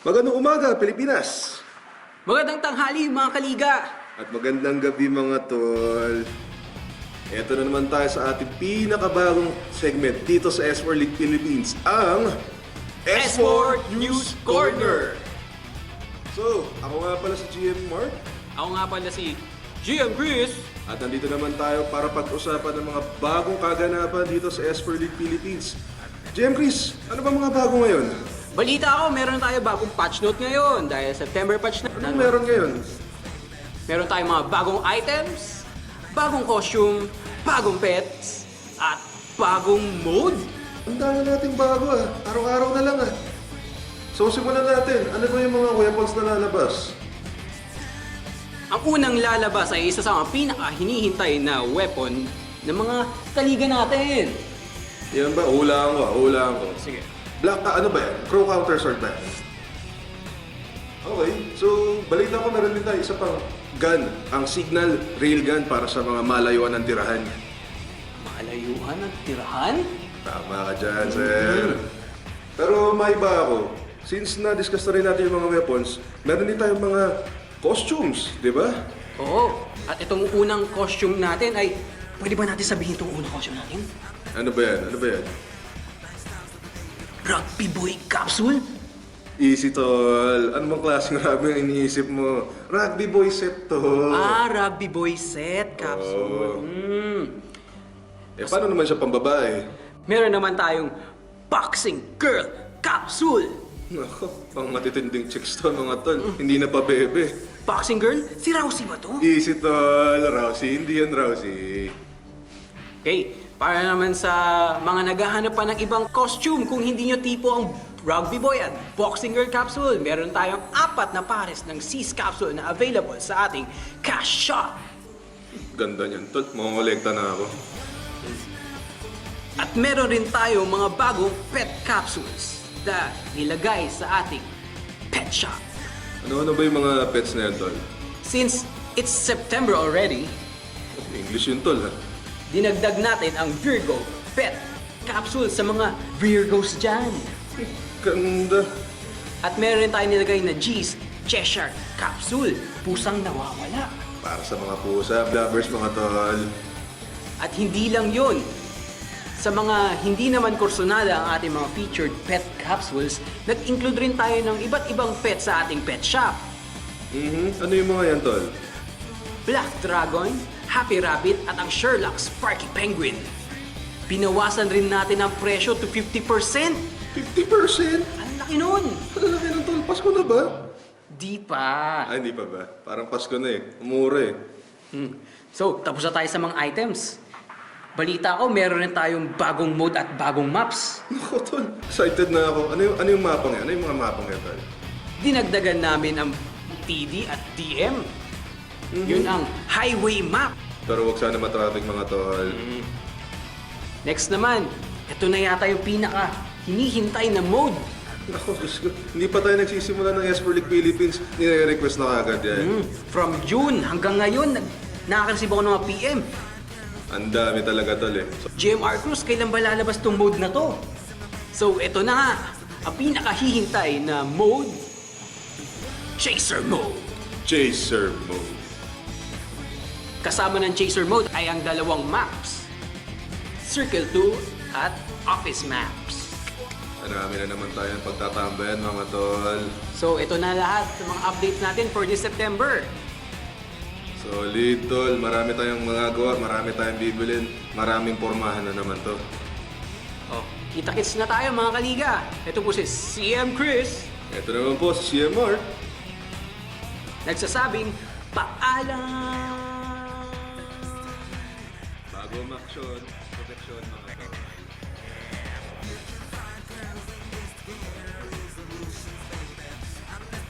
Magandang umaga, Pilipinas! Magandang tanghali mga kaliga! At magandang gabi mga tol. Ito na naman tayo sa ating pinakabagong segment dito sa S4 League Philippines, ang S4 News Corner! So, ako nga pala si GM Mark. Ako nga pala si GM Chris. At nandito naman tayo para pag-usapan ng mga bagong kaganapan dito sa S4 League Philippines. GM Chris, ano ba mga bago ngayon? Balita ako, meron tayo bagong patch note ngayon dahil September patch na. Anong meron ngayon? Meron tayong mga bagong items, bagong costume, bagong pets, at bagong mode. Ang dami nating bago ah. Araw-araw na lang ah. So simulan natin. Ano ba yung mga weapons na lalabas? Ang unang lalabas ay isa sa mga pinaka-hinihintay na weapon ng mga kaliga natin. Yan ba? Hulaan ko. Sige. Ano ba yan? Crow counter sword ba yan? Okay, so balita ko meron din tayo isa pang gun, ang signal railgun para sa mga malayuan ng tirahan. Malayuan ang tirahan? Tama ka dyan, sir. Pero may iba ako. Since na-discuss na rin natin yung mga weapons, meron din tayong mga costumes, di ba? Oo. At itong unang costume natin ay, pwede ba natin sabihin itong unang costume natin? Ano ba yan? Ano ba yan? Rugby Boy Capsule? Easy, tol. Ano bang klaseng rugby ang iniisip mo? Rugby boy set to. Rugby Boy Set Capsule. Paano naman siya pambabae? Meron naman tayong Boxing Girl Capsule. Nako, pang matitinding chicks to mga tol. Hindi na pa bebe. Boxing Girl? Si Rousey ba to? Easy, tol. Rousey, hindi yan Rousey. Okay, para naman sa mga naghahanap pa ng ibang costume kung hindi nyo tipo ang Rugby Boy at Boxing Girl Capsule, meron tayong 4 na pares ng Seas Capsule na available sa ating cash shop. Ganda niyan, tol. Mangolekta na ako. At meron rin tayong mga bagong pet capsules na nilagay sa ating pet shop. Ano ba yung mga pets na yan, tol? Since it's September already, English yun, tol, ha? dinagdag natin ang Virgo pet capsule sa mga Virgos dyan. Ganda. At meron rin tayo nilagay na G's Cheshire capsule, pusang nawawala. Para sa mga pusa, lovers, mga tol. At hindi lang yun. Sa mga hindi naman kursonada ang ating mga featured pet capsules, nag-include rin tayo ng iba't ibang pet sa ating pet shop. Ano yung mga yan, tol? Black Dragon, Happy Rabbit at ang Sherlock Sparky Penguin. Pinawasan rin natin ang presyo to 50%. 50%? Ang laki nun! Ang laki ng tol. Pasko na ba? Di pa. Ay, hindi pa ba? Parang Pasko na eh. Umura eh. So, tapos na tayo sa mga items. Balita ko, meron rin tayong bagong mode at bagong maps. Naku, tol. Excited na ako. Ano yung mapang yan? Ano yung mga mapang yan, tol? Dinagdagan namin ang TD at DM. Yun ang highway map. Pero huwag sana matraffic, mga tol. Next naman, ito na yata yung pinaka hinihintay na mode. Naku, Diyos ko. Hindi pa tayo nagsisimula ng S4 League Philippines. Nire-request na kagad yan. From June hanggang ngayon, nakaka-receive ako ng mga PM. Ang dami talaga, tol eh. So, GMR Cruz, kailan ba lalabas tong mode na to? So, ito na nga, ang pinakahihintay na mode, Chaser Mode. Chaser Mode. Kasama ng Chaser Mode ay ang dalawang maps, Circle 2 at Office Maps. Marami na naman tayong pagtatambayan, mga tol. So, ito na lahat ng mga updates natin for this September. Solid, tol. Marami tayong magagawa, marami tayong bibilin, maraming pormahan na naman to. Oh, kita-kits na tayo mga kaliga. Ito po si CM Chris. Ito naman po si CMR. Nagsasabing, paalam! Bago umaksyon, proteksyon, mga tol.